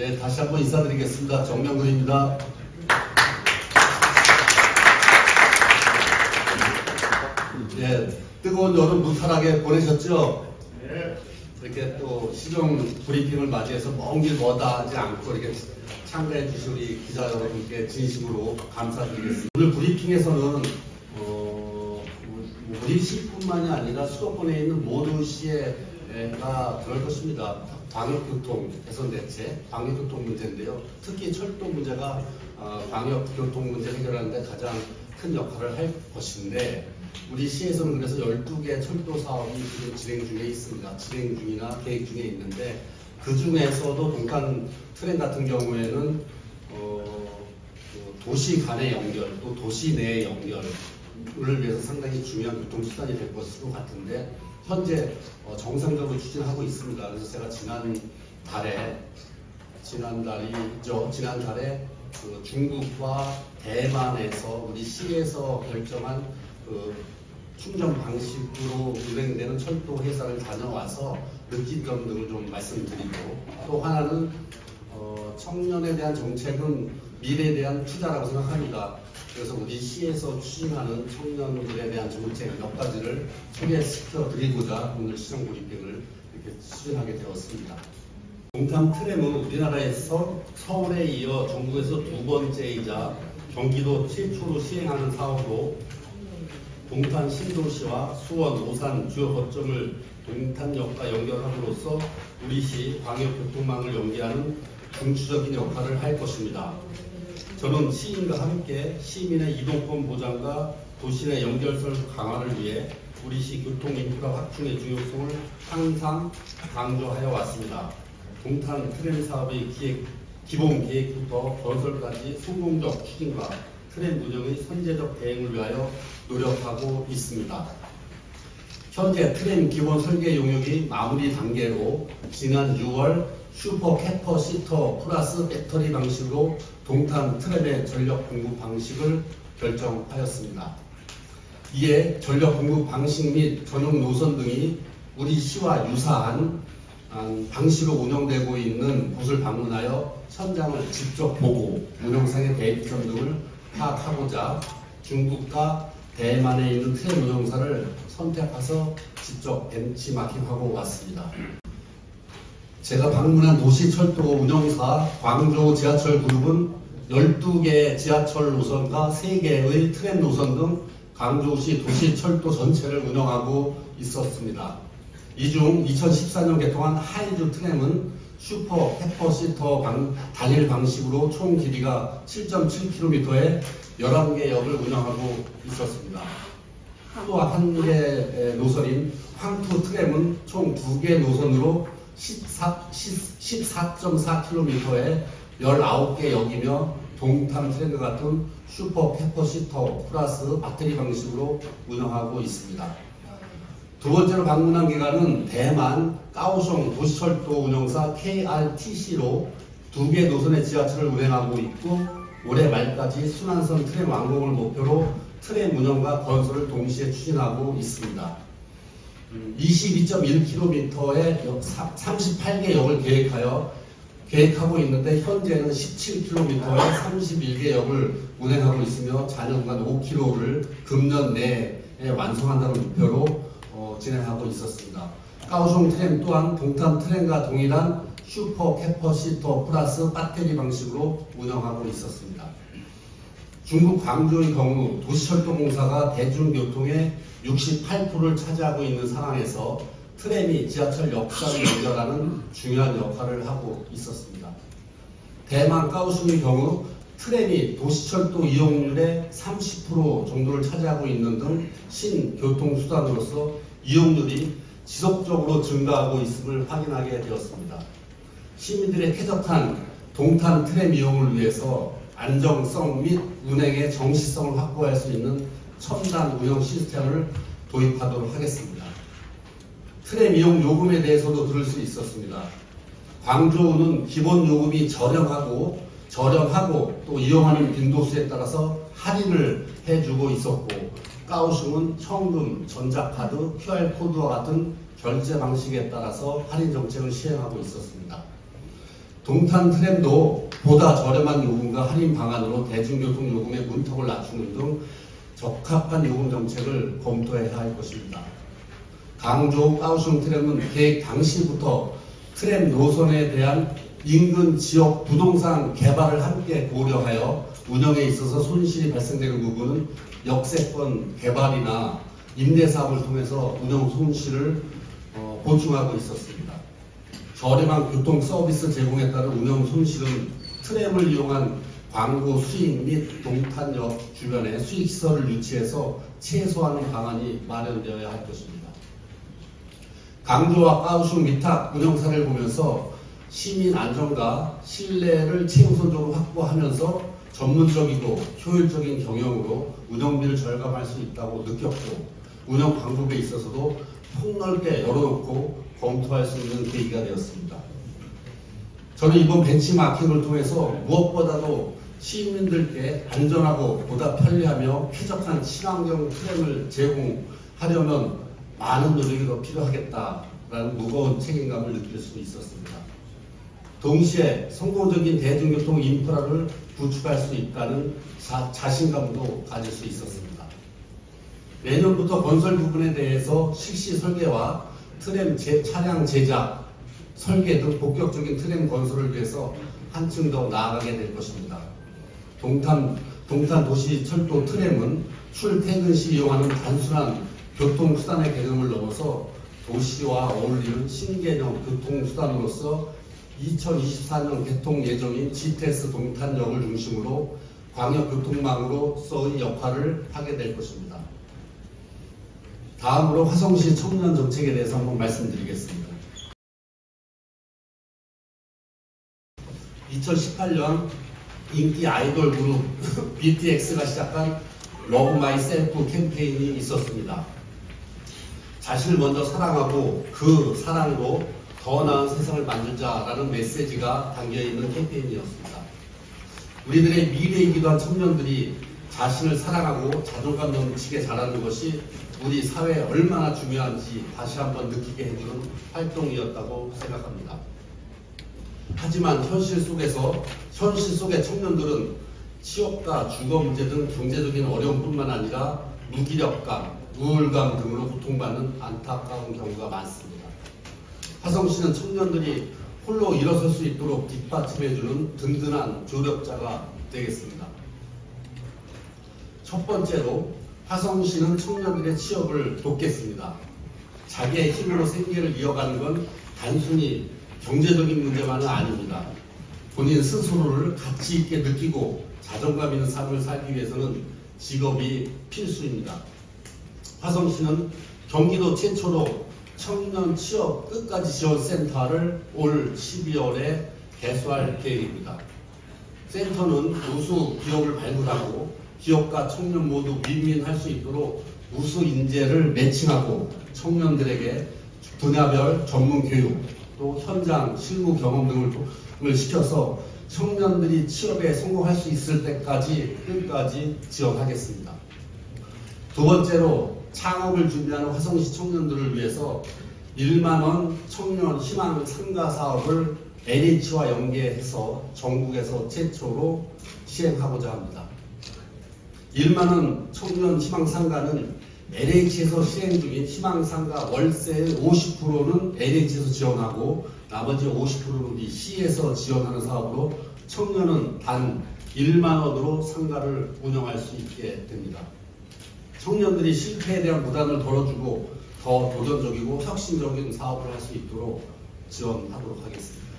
네, 다시 한번 인사드리겠습니다. 정명근입니다. 네, 뜨거운 여름 무탈하게 보내셨죠? 네. 이렇게 또 시정 브리핑을 맞이해서 먼 길 머다하지 않고 이렇게 참가해 주신 우리 기자 여러분께 진심으로 감사드리겠습니다. 오늘 브리핑에서는 우리 시뿐만이 아니라 수도권에 있는 모든 시가 그럴 것입니다. 광역교통 개선 대책, 광역교통 문제인데요. 특히 철도 문제가 광역교통 문제 해결하는데 가장 큰 역할을 할 것인데, 우리 시에서는 그래서 12개 철도 사업이 지금 진행 중에 있습니다. 진행 중이나 계획 중에 있는데, 그 중에서도 동탄 트램 같은 경우에는 도시 간의 연결, 또 도시 내의 연결을 위해서 상당히 중요한 교통수단이 될 것으로 같은데, 현재 정상적으로 추진하고 있습니다. 그래서 제가 지난달에 중국과 대만에서 우리 시에서 결정한 충전 방식으로 운행되는 철도 회사를 다녀와서 느낀 점 등을 좀 말씀드리고, 또 하나는 청년에 대한 정책은 미래에 대한 투자라고 생각합니다. 그래서 우리 시에서 추진하는 청년들에 대한 정책 몇 가지를 소개시켜 드리고자 오늘 시정 브리핑을 이렇게 추진하게 되었습니다. 동탄 트램은 우리나라에서 서울에 이어 전국에서 두 번째이자 경기도 최초로 시행하는 사업으로 동탄 신도시와 수원, 오산 주요 거점을 동탄역과 연결함으로써 우리 시 광역교통망을 연계하는 중추적인 역할을 할 것입니다. 저는 시민과 함께 시민의 이동권 보장과 도시 내 연결설 강화를 위해 우리 시 교통인프라 확충의 중요성을 항상 강조하여 왔습니다. 동탄 트램 사업의 기본 계획부터 건설까지 성공적 추진과 트램 운영의 선제적 대응을 위하여 노력하고 있습니다. 현재 트램 기본 설계 용역이 마무리 단계로 지난 6월 슈퍼 캐퍼시터 플러스 배터리 방식으로 동탄 트램의 전력 공급 방식을 결정하였습니다. 이에 전력 공급 방식 및 전용 노선 등이 우리 시와 유사한 방식으로 운영되고 있는 곳을 방문하여 현장을 직접 보고 운영상의 대입점 등을 파악하고자 중국과 대만에 있는 트램 운영사를 선택해서 직접 벤치마킹하고 왔습니다. 제가 방문한 도시철도 운영사 광주 지하철 그룹은 12개 지하철 노선과 3개의 트램 노선 등 광주시 도시철도 전체를 운영하고 있었습니다. 이 중 2014년 개통한 하이즈 트램은 슈퍼 캐퍼시터 단일 방식으로 총 길이가 7.7km의 11개 역을 운영하고 있었습니다. 또 한 개 노선인 황투 트램은 총 2개 노선으로 14.4km의 19개 역이며 동탄 트램과 같은 슈퍼 캐퍼시터 플러스 배터리 방식으로 운영하고 있습니다. 두 번째로 방문한 기관은 대만 까오숑 도시철도 운영사 KRTC로 2개 노선의 지하철을 운행하고 있고, 올해 말까지 순환선 트램 완공을 목표로 트램 운영과 건설을 동시에 추진하고 있습니다. 22.1km의 38개 역을 계획하고 있는데, 현재는 17km의 31개 역을 운행하고 있으며 잔여구간 5km를 금년 내에 완성한다는 목표로 진행하고 있었습니다. 까오숑 트램 또한 동탄 트램과 동일한 슈퍼 캐퍼시터 플러스 배터리 방식으로 운영하고 있었습니다. 중국 광주의 경우 도시철도공사가 대중교통의 68%를 차지하고 있는 상황에서 트램이 지하철 역사를 연결하는 중요한 역할을 하고 있었습니다. 대만 까오숑의 경우 트램이 도시철도 이용률의 30% 정도를 차지하고 있는 등 신교통수단으로서 이용률이 지속적으로 증가하고 있음을 확인하게 되었습니다. 시민들의 쾌적한 동탄 트램 이용을 위해서 안정성 및 운행의 정시성을 확보할 수 있는 첨단 운영 시스템을 도입하도록 하겠습니다. 트램 이용 요금에 대해서도 들을 수 있었습니다. 광주는 기본 요금이 저렴하고 또 이용하는 빈도수에 따라서 할인을 해주고 있었고, 까오숑은 현금, 전자카드, QR코드와 같은 결제 방식에 따라서 할인 정책을 시행하고 있었습니다. 동탄 트램도 보다 저렴한 요금과 할인 방안으로 대중교통 요금의 문턱을 낮추는 등 적합한 요금 정책을 검토해야 할 것입니다. 강조 까오슝 트램은 계획 당시부터 트램 노선에 대한 인근 지역 부동산 개발을 함께 고려하여 운영에 있어서 손실이 발생되는 부분은 역세권 개발이나 임대사업을 통해서 운영 손실을 보충하고 있었습니다. 저렴한 교통 서비스 제공에 따른 운영 손실은 트램을 이용한 광고 수익 및 동탄역 주변에 수익시설을 유치해서 최소화하는 방안이 마련되어야 할 것입니다. 강조와 까오슝 위탁 운영사를 보면서 시민 안전과 신뢰를 최우선적으로 확보하면서 전문적이고 효율적인 경영으로 운영비를 절감할 수 있다고 느꼈고, 운영 방법에 있어서도 폭넓게 열어놓고 검토할 수 있는 계기가 되었습니다. 저는 이번 벤치마킹을 통해서 무엇보다도 시민들께 안전하고 보다 편리하며 쾌적한 친환경 트램을 제공하려면 많은 노력이 더 필요하겠다라는 무거운 책임감을 느낄 수 있었습니다. 동시에 성공적인 대중교통 인프라를 구축할 수 있다는 자신감도 가질 수 있었습니다. 내년부터 건설 부분에 대해서 실시 설계와 트램 차량 제작, 설계 등 본격적인 트램 건설을 위해서 한층 더 나아가게 될 것입니다. 동탄 도시철도 트램은 출퇴근 시 이용하는 단순한 교통수단의 개념을 넘어서 도시와 어울리는 신개념 교통수단으로서 2024년 개통 예정인 GTX 동탄역을 중심으로 광역교통망으로서의 역할을 하게 될 것입니다. 다음으로 화성시 청년 정책에 대해서 한번 말씀드리겠습니다. 2018년 인기 아이돌 그룹 BTX가 시작한 러브 마이 셀프 캠페인이 있었습니다. 자신을 먼저 사랑하고 그 사랑으로 더 나은 세상을 만들자라는 메시지가 담겨있는 캠페인이었습니다. 우리들의 미래이기도 한 청년들이 자신을 사랑하고 자존감 넘치게 자라는 것이 우리 사회에 얼마나 중요한지 다시 한번 느끼게 해주는 활동이었다고 생각합니다. 하지만 현실 속의 청년들은 취업과 주거 문제 등 경제적인 어려움뿐만 아니라 무기력감, 우울감 등으로 고통받는 안타까운 경우가 많습니다. 화성시는 청년들이 홀로 일어설 수 있도록 뒷받침해주는 든든한 조력자가 되겠습니다. 첫 번째로 화성시는 청년들의 취업을 돕겠습니다. 자기의 힘으로 생계를 이어가는 건 단순히 경제적인 문제만은 아닙니다. 본인 스스로를 가치 있게 느끼고 자존감 있는 삶을 살기 위해서는 직업이 필수입니다. 화성시는 경기도 최초로 청년 취업 끝까지 지원 센터를 올 12월에 개소할 계획입니다. 센터는 우수 기업을 발굴하고 기업과 청년 모두 윈윈할 수 있도록 우수 인재를 매칭하고 청년들에게 분야별 전문 교육, 또 현장 실무 경험 등을 시켜서 청년들이 취업에 성공할 수 있을 때까지 끝까지 지원하겠습니다. 두 번째로 창업을 준비하는 화성시 청년들을 위해서 1만원 청년 희망 상가 사업을 LH와 연계해서 전국에서 최초로 시행하고자 합니다. 1만원 청년 희망 상가는 LH에서 시행 중인 희망 상가 월세의 50%는 LH에서 지원하고 나머지 50%는 우리 시에서 지원하는 사업으로 청년은 단 1만원으로 상가를 운영할 수 있게 됩니다. 청년들이 실패에 대한 부담을 덜어주고 더 도전적이고 혁신적인 사업을 할 수 있도록 지원하도록 하겠습니다.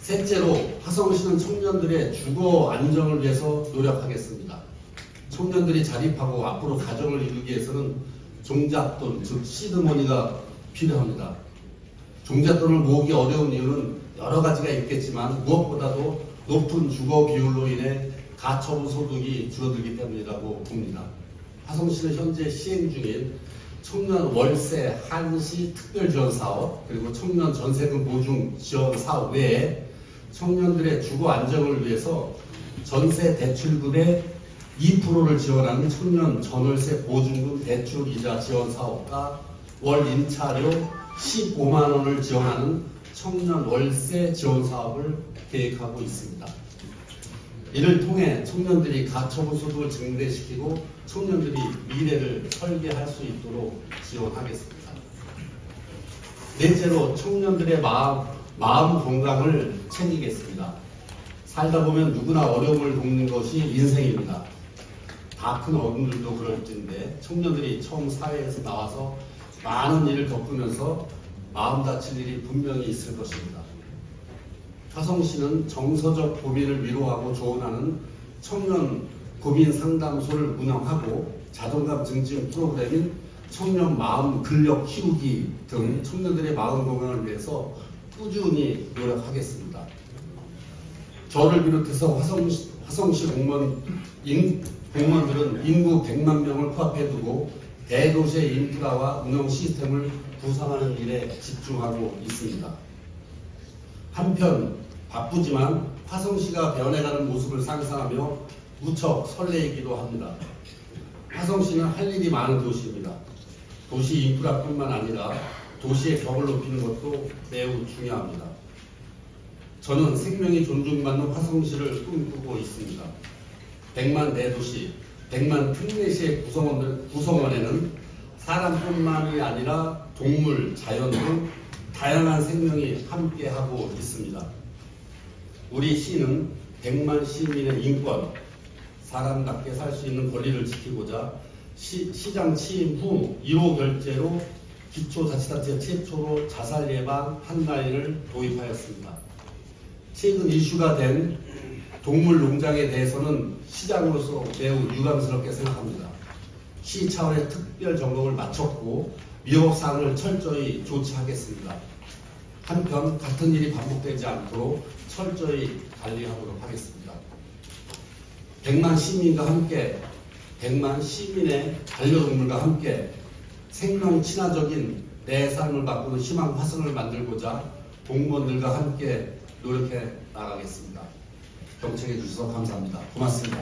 셋째로 화성시는 청년들의 주거 안정을 위해서 노력하겠습니다. 청년들이 자립하고 앞으로 가정을 이루기 위해서는 종잣돈, 즉 시드머니가 필요합니다. 종잣돈을 모으기 어려운 이유는 여러 가지가 있겠지만 무엇보다도 높은 주거 비율로 인해 가처분 소득이 줄어들기 때문이라고 봅니다. 화성시는 현재 시행 중인 청년 월세 한시 특별지원 사업, 그리고 청년 전세금 보증 지원 사업 외에 청년들의 주거 안정을 위해서 전세 대출금의 2%를 지원하는 청년 전월세 보증금 대출 이자 지원 사업과 월 임차료 15만 원을 지원하는 청년 월세 지원 사업을 계획하고 있습니다. 이를 통해 청년들이 가처분 소득을 증대시키고 청년들이 미래를 설계할 수 있도록 지원하겠습니다. 넷째로 청년들의 마음 건강을 챙기겠습니다. 살다 보면 누구나 어려움을 겪는 것이 인생입니다. 다 큰 어른들도 그럴 텐데 청년들이 처음 사회에서 나와서 많은 일을 겪으면서 마음 다칠 일이 분명히 있을 것입니다. 화성시는 정서적 고민을 위로하고 조언하는 청년 고민 상담소를 운영하고 자존감 증진 프로그램인 청년 마음 근력 키우기 등 청년들의 마음 건강을 위해서 꾸준히 노력하겠습니다. 저를 비롯해서 화성시 공무원들은 인구 100만 명을 코앞에 두고 대도시의 인프라와 운영 시스템을 구상하는 일에 집중하고 있습니다. 한편 바쁘지만 화성시가 변해가는 모습을 상상하며 무척 설레이기도 합니다. 화성시는 할 일이 많은 도시입니다. 도시 인프라뿐만 아니라 도시의 벽을 높이는 것도 매우 중요합니다. 저는 생명이 존중받는 화성시를 꿈꾸고 있습니다. 100만 대도시, 100만 특례시의 구성원에는 사람뿐만이 아니라 동물, 자연 등 다양한 생명이 함께하고 있습니다. 우리 시는 100만 시민의 인권, 사람답게 살 수 있는 권리를 지키고자 시장 취임 후 1호 결제로 기초자치단체 최초로 자살 예방 한라인을 도입하였습니다. 최근 이슈가 된 동물 농장에 대해서는 시장으로서 매우 유감스럽게 생각합니다. 시 차원의 특별 점검을 마쳤고 위법사항을 철저히 조치하겠습니다. 한편 같은 일이 반복되지 않도록 철저히 관리하도록 하겠습니다. 100만 시민과 함께 100만 시민의 반려동물과 함께 생명 친화적인 내 삶을 바꾸는 희망 화성을 만들고자 공무원들과 함께 노력해 나가겠습니다. 경청해 주셔서 감사합니다. 고맙습니다.